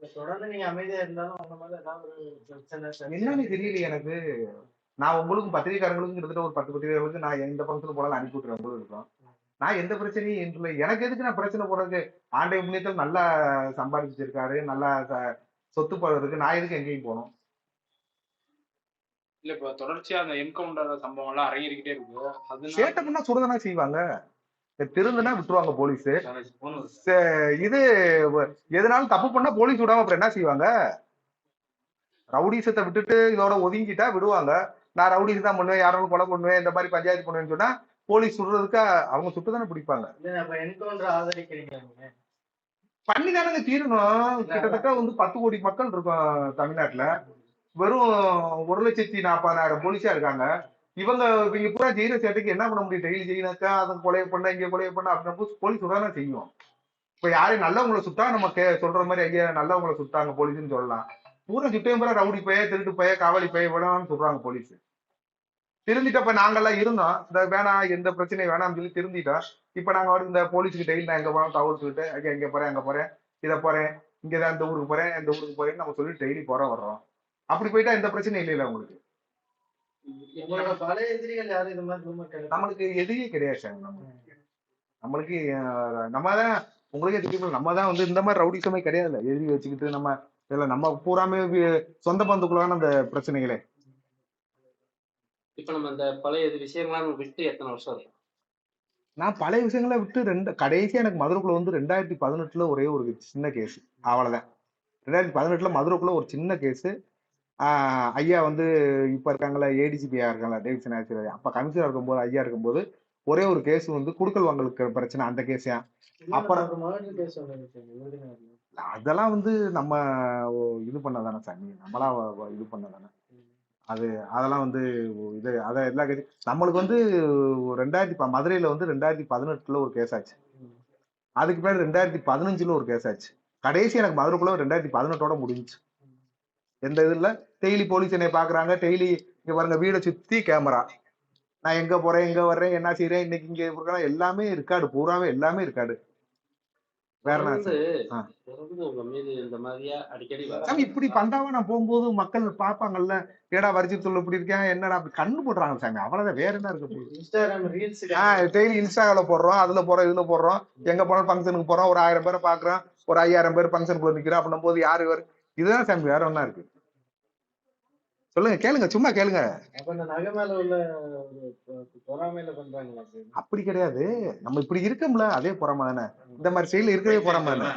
தொடர்ந்து நீங்க அமைதியா இருந்தாலும் அந்த மாதிரி ஏதாவது ஒரு பிரச்சனை என்னன்னு தெரியல எனக்கு. நான் உங்களுக்கும் பத்திரிகைக்காரங்களுக்கும் கிட்டத்தட்ட ஒரு 10 பத்திரிகைகளுக்கு நான் எந்த பக்கத்துல போனாலும் அனுப்பி விட்டுறேன் உங்களுக்கு இருக்கும். நான் எந்த பிரச்சனையும் இல்லை. எனக்கு எதுக்கு நான் பிரச்சனை போடுறதுக்கு? ஆண்டை புண்ணியத்தில் நல்லா சம்பாதிச்சிருக்காரு, நல்லா சொத்து பழம் இருக்கு. நான் எதுக்கு எங்கேயும் போகணும்? இல்ல இப்ப தொடர்ச்சியா அந்த என்கவுண்டர் சம்பவம் எல்லாம் அரங்கேறிக்கிட்டே இருக்கு. அது சேட்டை பண்ணா சுடதானே செய்வாங்க. திருந்துனா விட்டுருவாங்க போலீஸ். இது எதனாலும் தப்பு பண்ணா போலீஸ் விடாம அப்புறம் என்ன செய்வாங்க? ரவுடிசத்தை விட்டுட்டு இதோட ஒதுங்கிட்டா விடுவாங்க. நான் ரவுடிஸ் தான் பண்ணுவேன், யாரும் கொலை பண்ணுவேன், இந்த மாதிரி பஞ்சாயத்து பண்ணுவேன்னு சொன்னா போலீஸ் சுடுறதுக்கு அவங்க சுட்டு தானே பிடிப்பாங்க. பண்ணி தானங்க தீரணும். கிட்டத்தட்ட 10 கோடி மக்கள் இருக்கும் தமிழ்நாட்டுல. வெறும் 1,40,000 போலீஸா இருக்காங்க. இவங்க பூரா ஜெயில சேட்டுக்கு என்ன பண்ண முடியும்? டெய்லி ஜெயினாக்கா அதை கொலையை பண்ண இங்க கொலையை பண்ண அப்படின்னு போலீஸ் சுடாதான் செய்யும். இப்ப யாரையும் நல்லவங்களை சுட்டா நம்ம சொல்ற மாதிரி ஐயா நல்லவங்களை சுட்டாங்க போலீஸ்ன்னு சொல்லலாம். பூரா சுட்டையும் பூரா ரவுடி பைய, திருட்டு பைய, காவலி பைய விடலாம்னு சொல்றாங்க போலீஸ். திருந்திட்டப்ப நாங்கெல்லாம் இருந்தோம். இந்த வேணாம், எந்த பிரச்சனையும் வேணாம்னு சொல்லி திருந்திட்டோம். இப்ப நாங்க இந்த போலீஸுக்கு டெய்லி நான் எங்க போறோம் தகவல் சொல்லிட்டு ஐயா இங்க போறேன், அங்க போறேன், இதை போறேன், இங்கதான் இந்த ஊருக்கு போறேன், இந்த ஊருக்கு போறேன்னு நம்ம சொல்லி டெய்லி போறோம் வர்றோம். அப்படி போயிட்டா எந்த பிரச்சனையும் இல்லைல்ல உங்களுக்கு. நம்மளுக்கு எதிரியே கிடையாது சார். நம்மளுக்கு நம்மதான் உங்களுக்கே தெரியும். நம்ம தான் இந்த மாதிரி ரவுடிசமே கிடையாது. எழுதி வச்சுக்கிட்டு நம்ம இல்ல நம்ம பூராமே சொந்த பந்துக்குள்ளான அந்த பிரச்சனைகளே. இப்ப நம்ம இந்த பழைய விஷயங்கள்லாம் விட்டு எத்தனை வருஷம் இருக்கும்? நான் பழைய விஷயங்களை விட்டு கடைசியா எனக்கு மதுரைக்குள்ள 2018 ஒரே ஒரு சின்ன கேஸ், அவ்வளவுதான். 2018 மதுரைக்குள்ள ஒரு சின்ன கேஸ். ஐயா இப்ப இருக்காங்களா ஏடிஜிபியா இருக்காங்களா டேவிட்சன் ஆசிரியர், அப்ப கமிஷனர் இருக்கும்போது ஐயா இருக்கும்போது ஒரே ஒரு கேஸ் குடுக்கல் வாங்கலுக்கு பிரச்சனை, அந்த கேஸா. அப்புறம் அதெல்லாம் நம்ம இது பண்ணதானே சாமி, நம்மளா இது பண்ணதானே அது. அதெல்லாம் இது அதை எல்லா கேஸும் நம்மளுக்கு மதுரையில 2018 ஒரு கேஸ் ஆச்சு. அதுக்கு பின்னாடி 2015 ஒரு கேஸ் ஆச்சு. கடைசி எனக்கு மதுரைக்குள்ள 2018 முடிஞ்சுச்சு. எந்த இது இல்ல. டெய்லி போலீஸ் என்னை பாக்குறாங்க. டெய்லி இங்க பாருங்க வீடை சுத்தி கேமரா, நான் எங்க போறேன், எங்க வர்றேன், என்ன செய்யறேன், இன்னைக்கு இங்க இருக்கா எல்லாமே இருக்காடு, பூராவே எல்லாமே இருக்காடு. வேற இப்படி பண்டாவா நான் போகும்போது மக்கள் பாப்பாங்கல்ல, ஏடா வரிச்சத்துல இப்படி இருக்கேன் என்னடா அப்படி கண்ணு போடுறாங்க சாமி. அவ்வளவுதான், வேற என்ன இருக்கு? டெய்லி இன்ஸ்டால போடுறோம், அதுல போறோம், இதுல போடுறோம். எங்க போனாலும் ஃபங்க்ஷனுக்கு போறோம், ஒரு 1000 பேரை பாக்குறோம், ஒரு 5000 பேர் ஃபங்க்ஷனுக்குள்ள நிக்கிறோம். அப்படின்னும் போது யாரு இதுதான் சாமி, வேற ஒண்ணா இருக்கு? சொல்லுங்க, கேளுங்க, சும்மா கேளுங்க. அப்படி கிடையாது, நம்ம இப்படி இருக்கோம்ல, அதே பொறாம தானே. இந்த மாதிரி செயல் இருக்கவே பொறாம தானே.